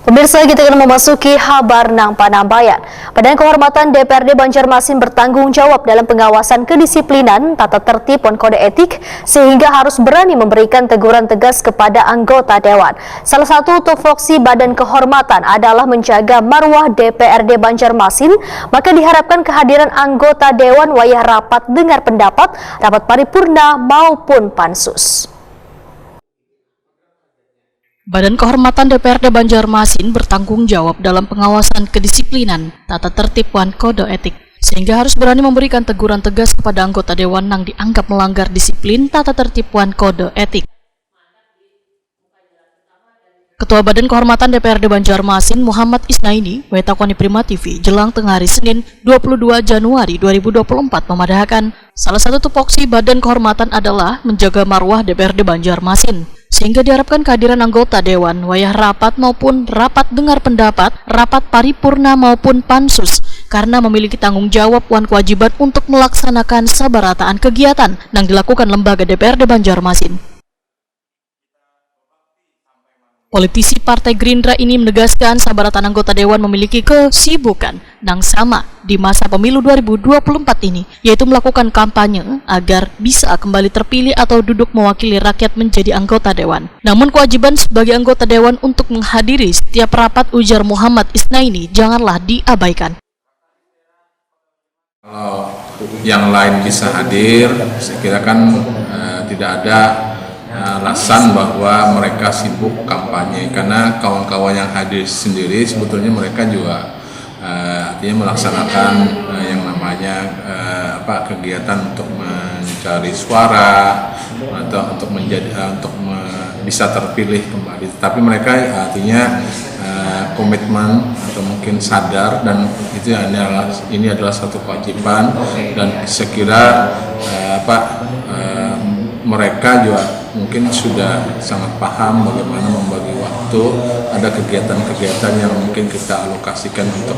Pemirsa, kita akan memasuki kabar nang panambayan. Badan Kehormatan DPRD Banjarmasin bertanggung jawab dalam pengawasan kedisiplinan, tata tertib dan kode etik, sehingga harus berani memberikan teguran tegas kepada anggota dewan. Salah satu tupoksi Badan Kehormatan adalah menjaga marwah DPRD Banjarmasin, maka diharapkan kehadiran anggota dewan wayah rapat dengar pendapat, rapat paripurna maupun pansus. Badan Kehormatan DPRD Banjarmasin bertanggung jawab dalam pengawasan kedisiplinan, tata tertib dan kode etik, sehingga harus berani memberikan teguran tegas kepada anggota dewan yang dianggap melanggar disiplin, tata tertib dan kode etik. Ketua Badan Kehormatan DPRD Banjarmasin Muhammad Isnaini, Wetakoni Prima TV, jelang tengah hari Senin 22 Januari 2024 memadahkan salah satu tupoksi Badan Kehormatan adalah menjaga marwah DPRD Banjarmasin, sehingga diharapkan kehadiran anggota dewan wayah rapat maupun rapat dengar pendapat, rapat paripurna maupun pansus, karena memiliki tanggung jawab dan kewajiban untuk melaksanakan sabarataan kegiatan yang dilakukan lembaga DPRD Banjarmasin. Politisi Partai Gerindra ini menegaskan sabaratan anggota dewan memiliki kesibukan yang sama di masa pemilu 2024 ini, yaitu melakukan kampanye agar bisa kembali terpilih atau duduk mewakili rakyat menjadi anggota dewan. Namun kewajiban sebagai anggota dewan untuk menghadiri setiap rapat, ujar Muhammad Isnaini, janganlah diabaikan. Kalau yang lain bisa hadir, saya kira kan tidak ada alasan bahwa mereka sibuk kampanye, karena kawan-kawan yang hadir sendiri sebetulnya mereka juga artinya melaksanakan yang namanya kegiatan untuk mencari suara atau untuk bisa terpilih kembali. Tapi mereka artinya komitmen atau mungkin sadar, dan ini adalah satu kewajiban, dan saya kira mereka juga mungkin sudah sangat paham bagaimana membagi waktu. Ada kegiatan-kegiatan yang mungkin kita alokasikan untuk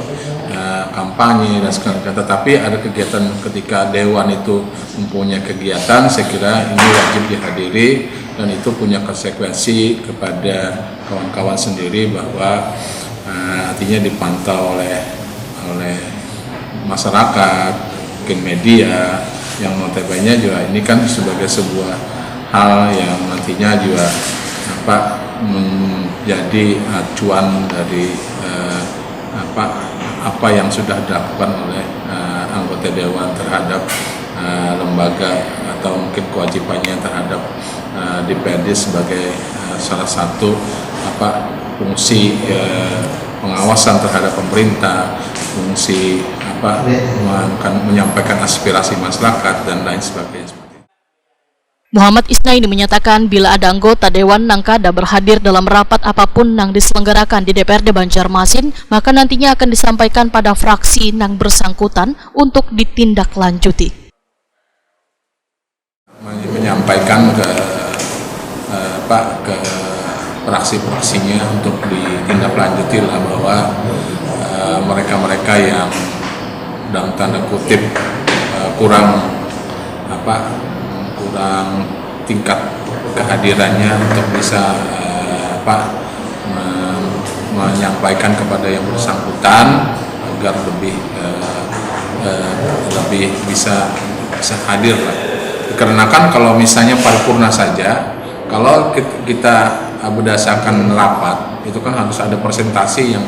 kampanye dan segala. Tetapi ada kegiatan ketika dewan itu mempunyai kegiatan, saya kira ini wajib dihadiri, dan itu punya konsekuensi kepada kawan-kawan sendiri bahwa artinya dipantau oleh masyarakat, mungkin media, yang notabene juga ini kan sebagai sebuah hal yang nantinya juga menjadi acuan dari apa yang sudah dilakukan oleh anggota dewan terhadap lembaga atau mungkin kewajibannya terhadap DPRD sebagai salah satu fungsi pengawasan terhadap pemerintah, fungsi menyampaikan aspirasi masyarakat dan lain sebagainya. Muhammad Isnaini menyatakan bila ada anggota dewan yang kada berhadir dalam rapat apapun yang diselenggarakan di DPRD Banjarmasin, maka nantinya akan disampaikan pada fraksi yang bersangkutan untuk ditindaklanjuti. Menyampaikan ke fraksi-fraksinya untuk ditindaklanjuti lah, bahwa mereka-mereka yang dalam tanda kutip kurang tingkat kehadirannya untuk bisa menyampaikan kepada yang bersangkutan agar lebih bisa hadir lah. Dikarenakan kalau misalnya paripurna saja, kalau kita berdasarkan rapat itu kan harus ada presentasi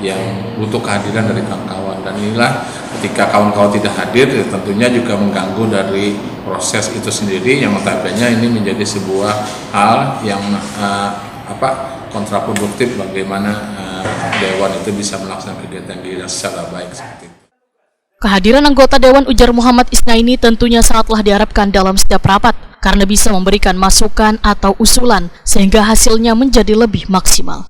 yang butuh kehadiran dari kawan-kawan, dan inilah ketika kawan-kawan tidak hadir ya tentunya juga mengganggu dari proses itu sendiri, yang notabene ini menjadi sebuah hal yang kontraproduktif bagaimana dewan itu bisa melaksanakan kegiatan secara baik seperti itu. Kehadiran anggota dewan, ujar Muhammad Isnaini, tentunya sangatlah diharapkan dalam setiap rapat karena bisa memberikan masukan atau usulan sehingga hasilnya menjadi lebih maksimal.